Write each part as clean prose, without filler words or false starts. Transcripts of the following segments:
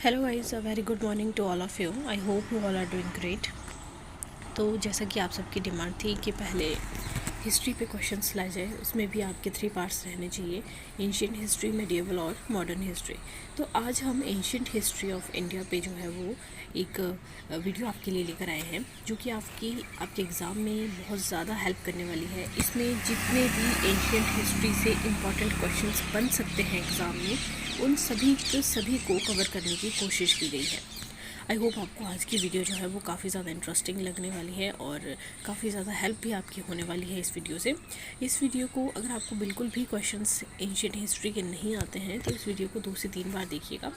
Hello guys, uh very good morning to all of you. I hope you all are doing great. तो जैसा कि आप सबकी demand थी कि पहले हिस्ट्री पे क्वेश्चंस लाए जाए, उसमें भी आपके 3 पार्ट्स रहने चाहिए, एंशिएंट हिस्ट्री, मेडिएवल और मॉडर्न हिस्ट्री। तो आज हम एंशिएंट हिस्ट्री ऑफ इंडिया पे जो है वो एक वीडियो आपके लिए लेकर आए हैं, जो कि आपके एग्ज़ाम में बहुत ज़्यादा हेल्प करने वाली है। इसमें जितने भी एंशिएंट हिस्ट्री से इम्पॉर्टेंट क्वेश्चंस बन सकते हैं एग्ज़ाम में, उन सभी को कवर करने की कोशिश की गई है। आई होप आपको आज की वीडियो जो है वो काफ़ी ज़्यादा इंटरेस्टिंग लगने वाली है और काफ़ी ज़्यादा हेल्प भी आपकी होने वाली है इस वीडियो से। इस वीडियो को अगर आपको बिल्कुल भी क्वेश्चंस एंशिएंट हिस्ट्री के नहीं आते हैं तो इस वीडियो को 2 से 3 बार देखिएगा,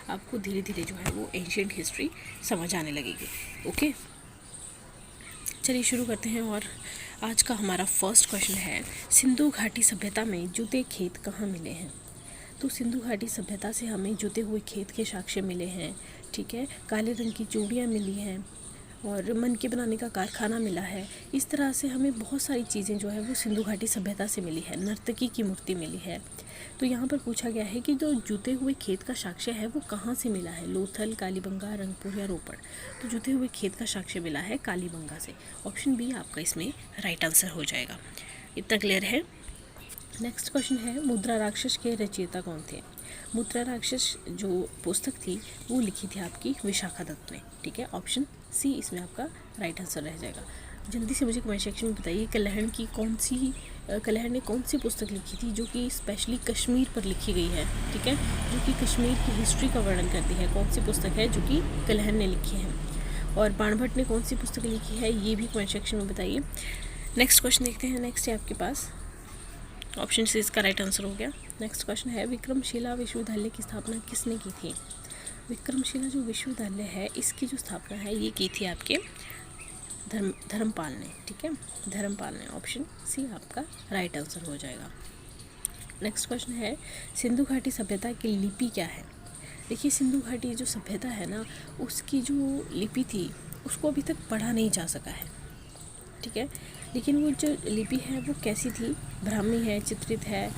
आपको धीरे धीरे जो है वो एंशिएंट हिस्ट्री समझ आने लगेगी। ओके, चलिए शुरू करते हैं। और आज का हमारा फर्स्ट क्वेश्चन है, सिंधु घाटी सभ्यता में जूते खेत कहाँ मिले हैं? तो सिंधु घाटी सभ्यता से हमें जुते हुए खेत के साक्ष्य मिले हैं, ठीक है। काले रंग की चूड़ियाँ मिली हैं और मन के बनाने का कारखाना मिला है। इस तरह से हमें बहुत सारी चीज़ें जो है वो सिंधु घाटी सभ्यता से मिली है। नर्तकी की मूर्ति मिली है। तो यहाँ पर पूछा गया है कि जो जुते हुए खेत का साक्ष्य है वो कहाँ से मिला है? लोथल, कालीबंगा, रंगपुर या रोपड़? तो जुते हुए खेत का साक्ष्य मिला है कालीबंगा से। ऑप्शन बी आपका इसमें राइट आंसर हो जाएगा। इतना क्लियर है? नेक्स्ट क्वेश्चन है, मुद्रा राक्षस के रचयिता कौन थे? मुद्रा राक्षस जो पुस्तक थी वो लिखी थी आपकी विशाखा दत्त ने, ठीक है। ऑप्शन सी इसमें आपका राइट आंसर रह जाएगा। जल्दी से मुझे कमेंट सेक्शन में बताइए, कलहड़ ने कौन सी पुस्तक लिखी थी जो कि स्पेशली कश्मीर पर लिखी गई है, ठीक है, जो कि कश्मीर की हिस्ट्री का वर्णन करती है। कौन सी पुस्तक है जो कि कलहड़ ने लिखी है? और बाणभट्ट ने कौन सी पुस्तक लिखी है, ये भी कमेंट सेक्शन में बताइए। नेक्स्ट क्वेश्चन देखते हैं। नेक्स्ट है आपके पास ऑप्शन सी इसका राइट आंसर हो गया। नेक्स्ट क्वेश्चन है, विक्रमशिला विश्वविद्यालय की स्थापना किसने की थी? विक्रमशिला जो विश्वविद्यालय है इसकी जो स्थापना है ये की थी आपके धर्मपाल ने, ठीक है, धर्मपाल ने। ऑप्शन सी आपका राइट आंसर हो जाएगा। नेक्स्ट क्वेश्चन है, सिंधु घाटी सभ्यता की लिपि क्या है? देखिए, सिंधु घाटी जो सभ्यता है ना, उसकी जो लिपि थी उसको अभी तक पढ़ा नहीं जा सका है, ठीक है। लेकिन वो जो लिपि है वो कैसी थी? ब्राह्मी है, चित्रित है,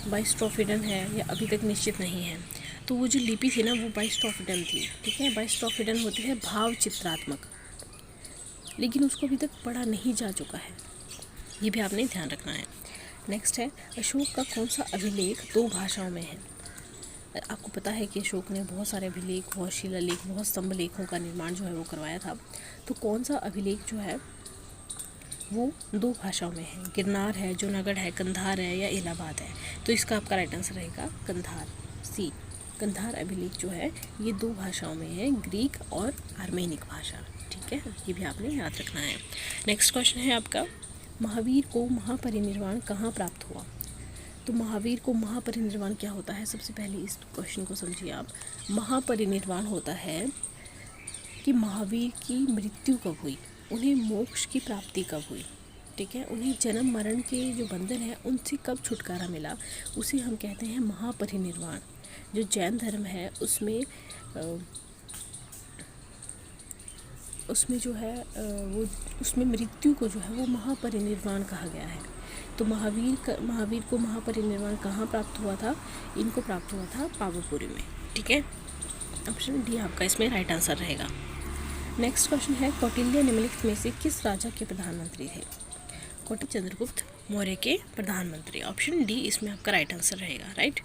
बाइस्ट्रोफिडन है, या अभी तक निश्चित नहीं है। तो वो जो लिपि थी ना वो बाइस्ट्रोफिडन थी, ठीक है। बाइस्ट्रोफिडन होते हैं भाव चित्रात्मक, लेकिन उसको अभी तक पढ़ा नहीं जा चुका है, ये भी आपने ध्यान रखना है। नेक्स्ट है, अशोक का कौन सा अभिलेख 2 भाषाओं में है? आपको पता है कि अशोक ने बहुत सारे अभिलेख, बहुत शिलालेख, बहुत स्तंभ लेखों का निर्माण जो है वो करवाया था। तो कौन सा अभिलेख जो है वो 2 भाषाओं में है? गिरनार है, जूनागढ़ है, कंधार है, या इलाहाबाद है? तो इसका आपका राइट आंसर रहेगा कंधार, सी। कंधार अभिलेख जो है ये 2 भाषाओं में है, ग्रीक और आर्मेनिक भाषा, ठीक है। ये भी आपने याद रखना है। नेक्स्ट क्वेश्चन है आपका, महावीर को महापरिनिर्वाण कहाँ प्राप्त हुआ? तो महावीर को महापरिनिर्वाण क्या होता है? सबसे पहले इस क्वेश्चन को समझिए आप। महापरिनिर्वाण होता है कि महावीर की मृत्यु कब हुई, उन्हें मोक्ष की प्राप्ति कब हुई, ठीक है, उन्हें जन्म मरण के जो बंधन है उनसे कब छुटकारा मिला, उसे हम कहते हैं महापरिनिर्वाण। जो जैन धर्म है उसमें जो है वो उसमें मृत्यु को जो है वो महापरिनिर्वाण कहा गया है। तो महावीर को महापरिनिर्वाण कहाँ प्राप्त हुआ था? इनको प्राप्त हुआ था पावापुरी में, ठीक है। ऑप्शन डी आपका इसमें राइट आंसर रहेगा। नेक्स्ट क्वेश्चन है, कौटिल्य निम्नलिखित में से किस राजा के प्रधानमंत्री थे? कौटिल्य चंद्रगुप्त मौर्य के प्रधानमंत्री। ऑप्शन डी इसमें आपका राइट आंसर रहेगा, राइट।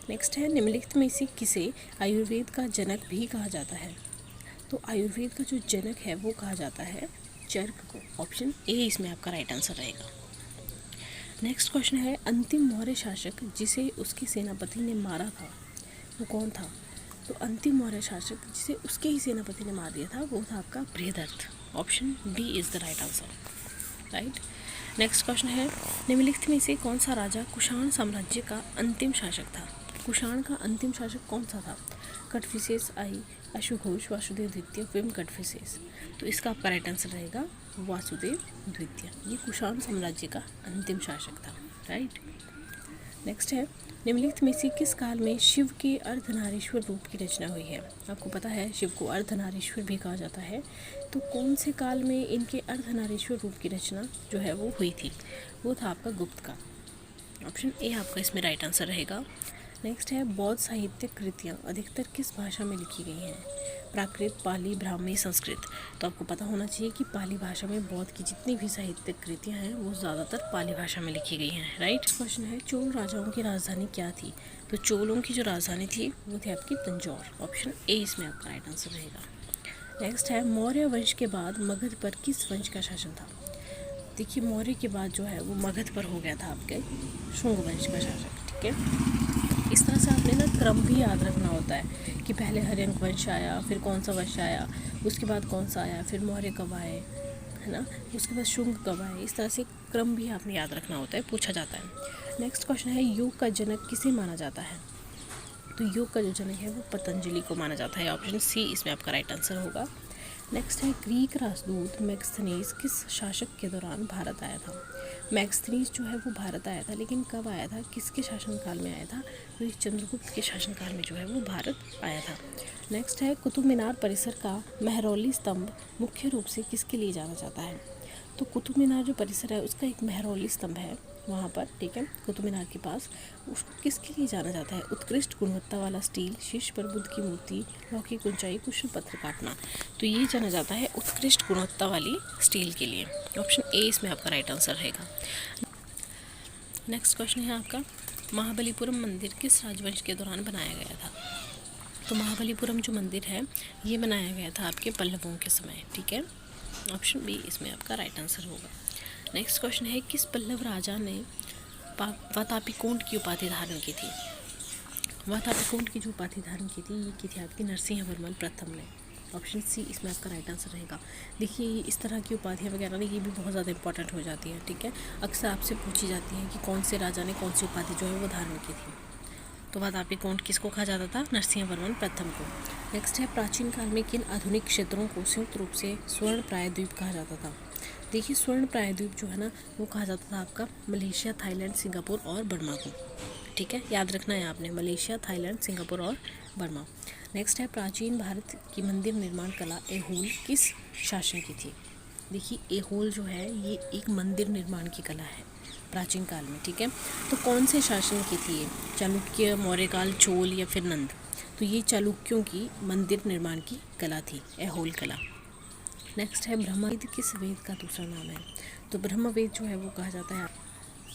नेक्स्ट है, निम्नलिखित में से किसे आयुर्वेद का जनक भी कहा जाता है? तो आयुर्वेद का जो जनक है वो कहा जाता है चरक को। ऑप्शन ए इसमें आपका राइट आंसर रहेगा। नेक्स्ट क्वेश्चन है, अंतिम मौर्य शासक जिसे उसके सेनापति ने मारा था वो कौन था? तो अंतिम मौर्य शासक जिसे उसके ही सेनापति ने मार दिया था वो था आपका बृहदर्थ। Option D is the right answer, right. Next question है, निम्नलिखित में से कौन सा राजा कुषाण साम्राज्य का अंतिम शासक था? कुषाण का अंतिम शासक कौन सा था? कटफिसेस आई, अश्वघोष, वासुदेव द्वितीय, विम कटफिसेस। तो इसका आपका राइट आंसर रहेगा वासुदेव द्वितीय। ये कुषाण साम्राज्य का अंतिम शासक था, राइट। नेक्स्ट है, निम्नलिखित में से किस काल में शिव के अर्धनारीश्वर रूप की रचना हुई है? आपको पता है शिव को अर्धनारीश्वर भी कहा जाता है। तो कौन से काल में इनके अर्धनारीश्वर रूप की रचना जो है वो हुई थी? वो था आपका गुप्त काल। ऑप्शन ए आपका इसमें राइट आंसर रहेगा। नेक्स्ट है बौद्ध साहित्यिक कृतियाँ अधिकतर किस भाषा में लिखी गई हैं? प्राकृत, पाली, ब्राह्मी, संस्कृत। तो आपको पता होना चाहिए कि पाली भाषा में बौद्ध की जितनी भी साहित्यिक कृतियाँ हैं वो ज़्यादातर पाली भाषा में लिखी गई हैं, राइट। क्वेश्चन है चोल राजाओं की राजधानी क्या थी? तो चोलों की जो राजधानी थी वो थी आपकी तंजौर। ऑप्शन ए इसमें आपका राइट आंसर रहेगा। नेक्स्ट है मौर्य वंश के बाद मगध पर किस वंश का शासन था? देखिए मौर्य के बाद जो है वो मगध पर हो गया था आपके शुंग वंश का शासक, ठीक है। इस तरह से आपने ना क्रम भी याद रखना होता है कि पहले हर्यंक वंश आया, फिर कौन सा वंश आया, उसके बाद कौन सा आया, फिर मौर्य कब आए, है ना, उसके बाद शुंग कब आए। इस तरह से क्रम भी आपने याद रखना होता है, पूछा जाता है। नेक्स्ट क्वेश्चन है योग का जनक किसे माना जाता है? तो योग का जो जनक है वो पतंजलि को माना जाता है। ऑप्शन सी इसमें आपका राइट आंसर होगा। नेक्स्ट है ग्रीक राजदूत मैक्सथनीज किस शासक के दौरान भारत आया था? मैक्सथनीज जो है वो भारत आया था, लेकिन कब आया था, किसके शासनकाल में आया था? तो इस चंद्रगुप्त के शासनकाल में जो है वो भारत आया था। नेक्स्ट है कुतुब मीनार परिसर का महरौली स्तंभ मुख्य रूप से किसके लिए जाना जाता है? तो कुतुब मीनार जो परिसर है उसका एक महरौली स्तंभ है वहाँ पर, ठीक है, कुतुब मीनार के पास। उसको किसके लिए जाना जाता है? उत्कृष्ट गुणवत्ता वाला स्टील, शीर्ष पर बुद्ध की मूर्ति, लौकिक ऊंचाई, कुशल पत्र काटना। तो ये जाना जाता है उत्कृष्ट गुणवत्ता वाली स्टील के लिए। ऑप्शन ए इसमें आपका राइट आंसर रहेगा। नेक्स्ट क्वेश्चन है आपका महाबलीपुरम मंदिर किस राजवंश के दौरान बनाया गया था? तो महाबलीपुरम जो मंदिर है ये बनाया गया था आपके पल्लवों के समय, ठीक है। ऑप्शन बी इसमें आपका राइट आंसर होगा। नेक्स्ट क्वेश्चन है किस पल्लव राजा ने वातापिकोंड की उपाधि धारण की थी? वातापिकोंड की जो उपाधि धारण की थी ये की थी आपकी नरसिंहवर्मन प्रथम ने। ऑप्शन सी इसमें आपका राइट आंसर रहेगा। देखिए इस तरह की उपाधियाँ वगैरह ना ये भी बहुत ज़्यादा इंपॉर्टेंट हो जाती है, ठीक है। अक्सर आपसे पूछी जाती है कि कौन से राजा ने कौन सी उपाधि जो है वो धारण की थी। तो वातापिकोंड किसको कहा जाता था? नरसिंहवर्मन प्रथम को। नेक्स्ट है प्राचीन काल में किन आधुनिक क्षेत्रों को संयुक्त रूप से स्वर्ण प्रायद्वीप कहा जाता था? देखिए स्वर्ण प्रायद्वीप जो है ना वो कहा जाता था आपका मलेशिया, थाईलैंड, सिंगापुर और बर्मा को, ठीक है, याद रखना है आपने, मलेशिया, थाईलैंड, सिंगापुर और बर्मा। नेक्स्ट है प्राचीन भारत की मंदिर निर्माण कला ऐहोल किस शासन की थी? देखिए ऐहोल जो है ये एक मंदिर निर्माण की कला है प्राचीन काल में, ठीक है। तो कौन से शासन की थी ये? चालुक्य, मौर्यकाल, चोल या फिर नंद? तो ये चालुक्यों की मंदिर निर्माण की कला थी, ऐहोल कला। नेक्स्ट है ब्रह्मवेद किस वेद का दूसरा नाम है? तो ब्रह्मवेद जो है वो कहा जाता है,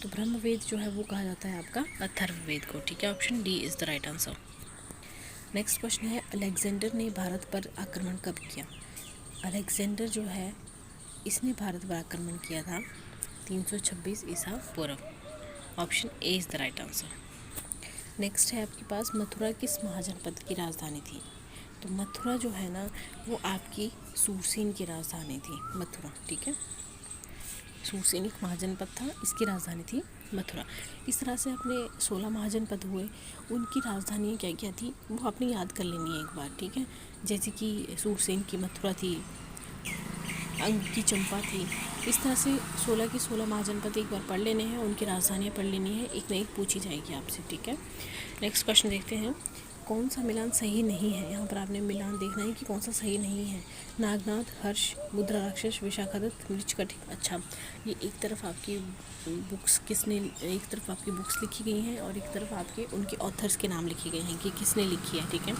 तो ब्रह्मवेद जो है वो कहा जाता है आपका अथर्ववेद को, ठीक है। Option D is the right answer. Next question है अलेक्जेंडर ने भारत पर आक्रमण कब किया? अलेक्जेंडर जो है इसने भारत पर आक्रमण किया था 326 ईसा पूर्व। Option A is the right answer. Next है आपके पास मथुरा किस महाजनपद की राजधानी थी? तो मथुरा जो है ना वो आपकी सूरसेन की राजधानी थी, मथुरा, ठीक है। सूरसेन एक महाजनपद था, इसकी राजधानी थी मथुरा। इस तरह से अपने 16 महाजनपद हुए, उनकी राजधानियाँ क्या क्या थी वो आपने याद कर लेनी है एक बार, ठीक है। जैसे कि सूरसेन की मथुरा थी, अंग की चंपा थी। इस तरह से 16 की 16 महाजनपद एक बार पढ़ लेने हैं, उनकी राजधानियाँ पढ़ लेनी है, एक न एक पूछी जाएगी आपसे, ठीक है। नेक्स्ट क्वेश्चन देखते हैं कौन सा मिलान सही नहीं है? यहाँ पर आपने मिलान देखना है कि कौन सा सही नहीं है। नागनाथ, हर्ष, मुद्रा राक्षस, विशाखादत्त, मृच्छकटिक। अच्छा ये एक तरफ आपकी बुक्स किसने, एक तरफ आपकी बुक्स लिखी गई हैं और एक तरफ आपके उनके ऑथर्स के नाम लिखे गए हैं कि किसने लिखी है, ठीक है।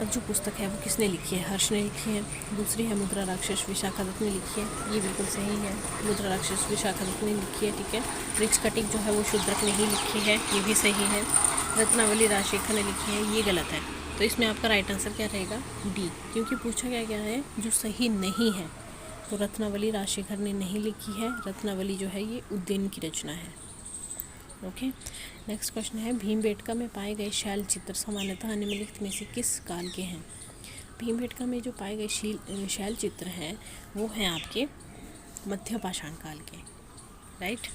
अब जो पुस्तक है वो किसने लिखी है? हर्ष ने लिखी है। दूसरी है मुद्रा राक्षस, विशाखादत्त ने लिखी है, ये बिल्कुल सही है, मुद्रा राक्षस विशाखादत्त ने लिखी है, ठीक है। मृच्छकटिक जो है वो शूद्रक ने ही लिखी है, ये भी सही है। रत्नावली राजशेखर ने लिखी है, ये गलत है। तो इसमें आपका राइट आंसर क्या रहेगा? डी, क्योंकि पूछा क्या है जो सही नहीं है। तो रत्नावली राजशेखर ने नहीं लिखी है, रत्नावली जो है ये उज्जैन की रचना है, ओके। नेक्स्ट क्वेश्चन है भीमबेटका में पाए गए शैल चित्र सामान्यतः निम्नलिखित में से किस काल के हैं? भीमबेटका में जो पाए गए शैल चित्र हैं वो हैं आपके मध्य पाषाण काल के, राइट।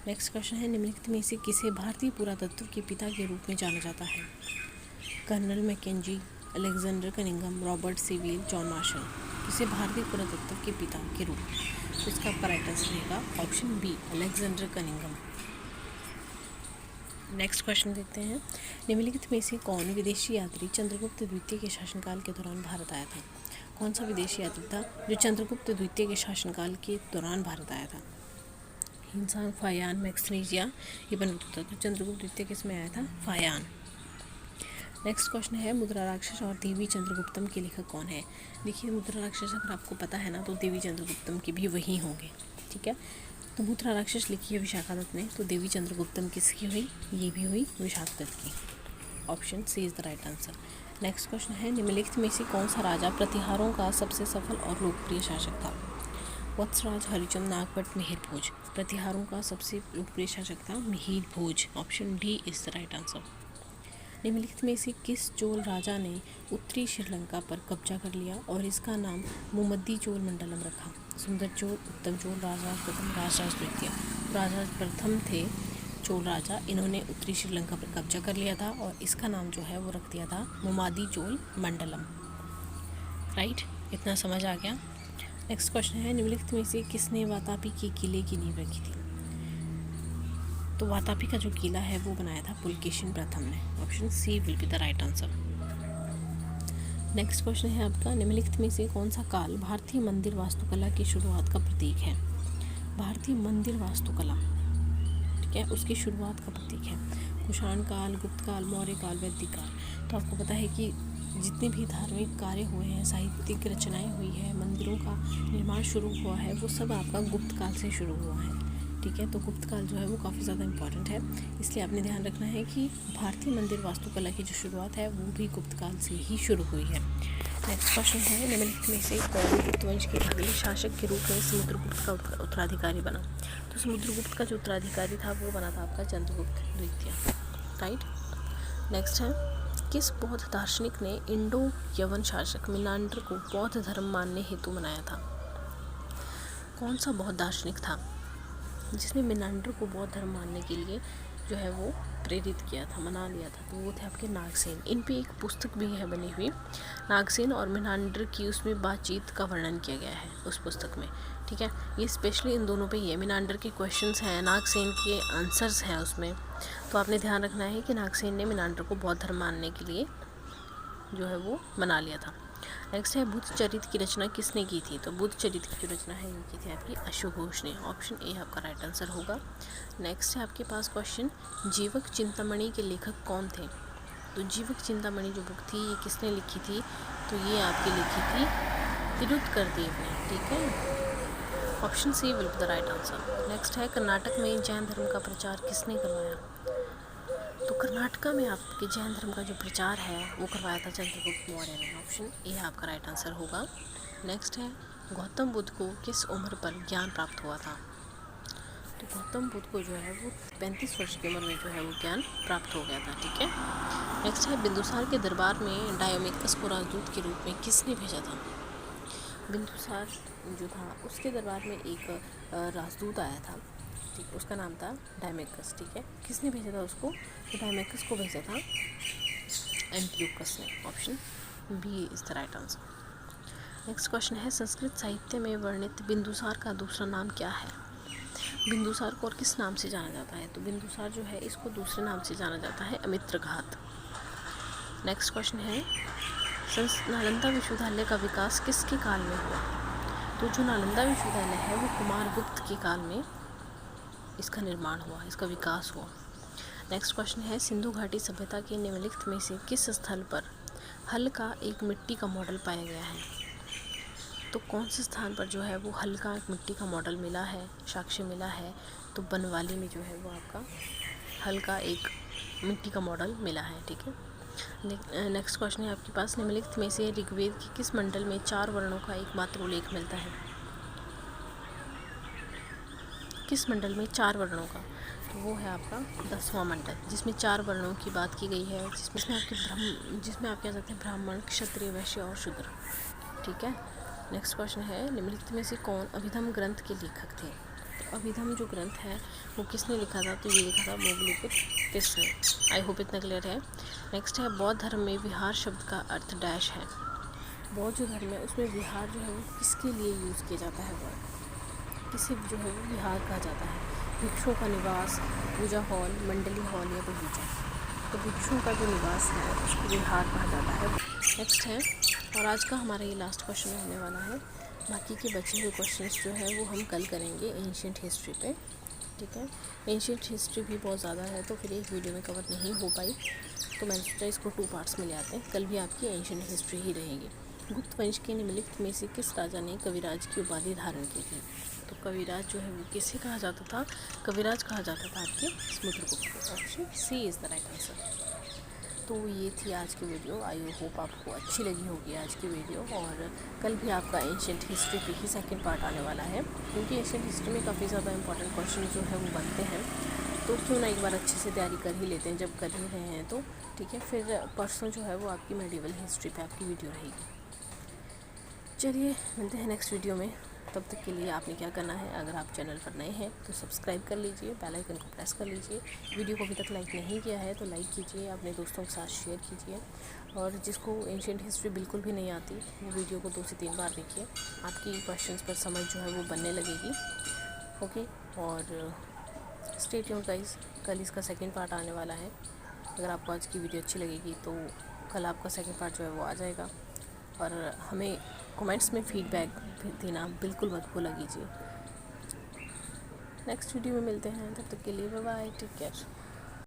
नेक्स्ट क्वेश्चन है निम्नलिखित में से किसे भारतीय पुरातत्व के पिता के रूप में जाना जाता है? Colonel Mackenzie, Alexander Cunningham, Robert Sewell, John Marshall. इसे भारतीय पुरातत्व के पिता के रूप में, तो इसका आपका राइट आंसर रहेगा option B, Alexander Cunningham. Next question देखते हैं निम्नलिखित में से कौन विदेशी यात्री चंद्रगुप्त द्वितीय के शासनकाल के दौरान भारत आया था? कौन सा विदेशी यात्री था जो चंद्रगुप्त द्वितीय के शासनकाल के दौरान भारत आया था? इंसान, फायान, मैक्सनीज या इब्न बतूता। तो चंद्रगुप्त द्वितीय किस में आया था? फायान, नेक्स्ट क्वेश्चन है मुद्रा राक्षस और देवी चंद्रगुप्तम के लेखक कौन है। देखिए मुद्रा राक्षस अगर आपको पता है ना तो देवी चंद्रगुप्तम के भी वही होंगे, ठीक है। तो मुद्रा राक्षस लिखी है विशाखादत्त ने, तो देवी चंद्रगुप्तम किसकी हुई, ये भी हुई विशाखादत्त की। Option C is the right answer. Next question है निम्नलिखित में से कौन सा राजा प्रतिहारों का सबसे सफल और लोकप्रिय शासक था। वत्सराज, हरिचंद, नागभट्ट, मिहिर भोज। प्रतिहारों का सबसे लोकप्रिय शासक था Mihir Bhoj. Option D is the right answer. निम्नलिखित में से किस चोल राजा ने उत्तरी श्रीलंका पर कब्जा कर लिया और इसका नाम मुमद्दी चोल मंडलम रखा। सुंदर चोल, उत्तम चोल, राजराज प्रथम, राजराज द्वितीय। राजराज प्रथम थे चोल राजा, इन्होंने उत्तरी श्रीलंका पर कब्जा कर लिया था और इसका नाम जो है वो रख दिया था मुमादी चोल मंडलम। राइट, इतना समझ आ गया। नेक्स्ट क्वेश्चन है निम्नलिखित में से किसने वातापी के किले की नींव रखी थी। तो वातापी का जो किला है वो बनाया था पुलकेशिन प्रथम ने। Option C will be the right answer. Next question है आपका निम्नलिखित में से कौन सा काल भारतीय मंदिर वास्तुकला की शुरुआत का प्रतीक है। भारतीय मंदिर वास्तुकला, ठीक है, उसकी शुरुआत का प्रतीक है कुषाण काल, गुप्त काल, मौर्य काल, वैदिक काल। तो आपको पता है कि जितने भी धार्मिक कार्य हुए हैं, साहित्यिक रचनाएं हुई है, मंदिरों का निर्माण शुरू हुआ है, वो सब आपका गुप्त काल से शुरू हुआ है, ठीक है। तो गुप्त काल जो है वो काफ़ी ज़्यादा इंपॉर्टेंट है, इसलिए आपने ध्यान रखना है कि भारतीय मंदिर वास्तुकला की जो शुरुआत है वो भी गुप्त काल से ही शुरू हुई है। नेक्स्ट क्वेश्चन है निम्नलिखित में से कौन गुप्त वंश के अगले शासक के रूप में समुद्रगुप्त का उत्तराधिकारी बना। तो समुद्रगुप्त का जो उत्तराधिकारी था वो बना था आपका चंद्रगुप्त द्वितीय। राइट। नेक्स्ट है किस बौद्ध दार्शनिक ने इंडो यवन शासक मिनांडर को बौद्ध धर्म मानने हेतु मनाया था। कौन सा बौद्ध दार्शनिक था जिसने मिनांडर को बौद्ध धर्म मानने के लिए जो है वो प्रेरित किया था, मना लिया था। तो वो थे आपके नागसेन। इन पे एक पुस्तक भी है बनी हुई, नागसेन और मिनांडर की, उसमें बातचीत का वर्णन किया गया है उस पुस्तक में, ठीक है। ये स्पेशली इन दोनों पे ही है, मिनांडर के क्वेश्चंस हैं, नागसेन के आंसर्स हैं उसमें। तो आपने ध्यान रखना है कि नागसेन ने मिनांडर को बौद्ध धर्म मानने के लिए जो है वो मना लिया था। नेक्स्ट है बुद्ध चरित्र की रचना किसने की थी। तो बुद्ध चरित्र की जो रचना है ये की थी आपकी अश्वघोष ने। ऑप्शन ए आपका राइट आंसर होगा। नेक्स्ट है आपके पास क्वेश्चन जीवक चिंतामणि के लेखक कौन थे। तो जीवक चिंतामणि जो बुक थी ये किसने लिखी थी। तो ये आपकी लिखी थी तिरुत्तर देव ने, ठीक है। Option C will be the right answer. Next है कर्नाटक में जैन धर्म का प्रचार किसने करवाया। तो कर्नाटका में आपके जैन धर्म का जो प्रचार है वो करवाया था चंद्रगुप्त मौर्य ने। ऑप्शन ए आपका राइट आंसर होगा। नेक्स्ट है गौतम बुद्ध को किस उम्र पर ज्ञान प्राप्त हुआ था। तो गौतम बुद्ध को जो है वो 35 वर्ष की उम्र में जो है वो ज्ञान प्राप्त हो गया था, ठीक है। नेक्स्ट है बिंदुसार के दरबार में डायोमिकस को राजदूत के रूप में किसने भेजा था। बिंदुसार जो था उसके दरबार में एक राजदूत आया था, ठीक, उसका नाम था डायमेकस, ठीक है। किसने भेजा था उसको। तो डायमेकस को भेजा था एंटियोकस ने। Option B is the right answer. Next question है संस्कृत साहित्य में वर्णित बिंदुसार का दूसरा नाम क्या है। बिंदुसार को और किस नाम से जाना जाता है। तो बिंदुसार जो है इसको दूसरे नाम से जाना जाता है अमित्रघात। नेक्स्ट क्वेश्चन है नालंदा विश्वविद्यालय का विकास किसके काल में हुआ। तो जो नालंदा विश्वविद्यालय है वो कुमारगुप्त के काल में इसका निर्माण हुआ, इसका विकास हुआ। नेक्स्ट क्वेश्चन है सिंधु घाटी सभ्यता के निम्नलिखित में से किस स्थल पर हल का एक मिट्टी का मॉडल पाया गया है। तो कौन से स्थान पर जो है वो हल का एक मिट्टी का मॉडल मिला है, साक्ष्य मिला है। तो बनवाली में जो है वो आपका हल का एक मिट्टी का मॉडल मिला है, ठीक है। नेक्स्ट क्वेश्चन है आपके पास निम्नलिखित में से ऋग्वेद के किस मंडल में 4 वर्णों का एकमात्र उल्लेख मिलता है। किस मंडल में 4 वर्णों का। तो वो है आपका 10वां मंडल, जिसमें 4 वर्णों की बात की गई है, जिसमें आप कह सकते हैं ब्राह्मण, क्षत्रिय, वैश्य और शूद्र, ठीक है। नेक्स्ट क्वेश्चन है निम्नलिखित में से कौन अभिधम ग्रंथ के लेखक थे। तो अभिधम जो ग्रंथ है वो किसने लिखा था। तो ये लिखा था मोगलीपित ने। आई होप इतना क्लियर है। नेक्स्ट है बौद्ध धर्म में विहार शब्द का अर्थ डैश है। बौद्ध जो धर्म है उसमें विहार जो है वो किसके लिए यूज़ किया जाता है, वर्ड किसे जो है वो विहार कहा जाता है। भिक्षुओं का निवास, पूजा हॉल, मंडली हॉल या बगीचा। तो भिक्षुओं का जो निवास है उसको विहार कहा जाता है। नेक्स्ट है और आज का हमारा ये लास्ट क्वेश्चन होने वाला है। बाकी के बचे हुए क्वेश्चंस जो है वो हम कल करेंगे एंशिएंट हिस्ट्री पे, ठीक है। एंशिएंट हिस्ट्री भी बहुत ज़्यादा है तो फिर एक वीडियो में कवर नहीं हो पाई। तो मैंने सोचा इसको 2 पार्ट्स में ले आते हैं। कल भी आपकी एंशिएंट हिस्ट्री ही रहेगी। गुप्त वंश के निम्नलिखित में से किस राजा ने कविराज की उपाधि धारण की थी? तो कविराज जो है वो किसे कहा जाता था? कविराज कहा जाता था आपके समुद्रगुप्त को। Option C is the right answer. तो ये थी आज की वीडियो। आई होप आपको अच्छी लगी होगी आज की वीडियो। और कल भी आपका एंशिएंट हिस्ट्री पे ही सेकंड पार्ट आने वाला है, क्योंकि एंशिएंट हिस्ट्री में काफ़ी ज़्यादा इंपॉर्टेंट क्वेश्चन जो है वो बनते हैं। तो क्यों ना एक बार अच्छे से तैयारी कर ही लेते हैं जब कर ही रहे हैं तो। ठीक है, फिर परसों जो है वो आपकी मेडिवल हिस्ट्री पे आपकी वीडियो रहेगी। चलिए मिलते हैं नेक्स्ट वीडियो में। तब तक के लिए आपने क्या करना है, अगर आप चैनल पर नए हैं तो सब्सक्राइब कर लीजिए, बेल आइकन को प्रेस कर लीजिए। वीडियो को अभी तक लाइक नहीं किया है तो लाइक कीजिए, अपने दोस्तों के साथ शेयर कीजिए। और जिसको एंशिएंट हिस्ट्री बिल्कुल भी नहीं आती वो वीडियो को 2 से 3 बार देखिए, आपकी क्वेश्चंस पर समझ जो है वो बनने लगेगी। ओके, और स्टे ट्यून्ड गाइस, कल इसका सेकेंड पार्ट आने वाला है। अगर आपको आज की वीडियो अच्छी लगेगी तो कल आपका सेकेंड पार्ट जो है वो आ जाएगा। और हमें कमेंट्स में फीडबैक देना बिल्कुल मत भूला कीजिए। नेक्स्ट वीडियो में मिलते हैं, तब तक के लिए बाय बाय, टेक केयर।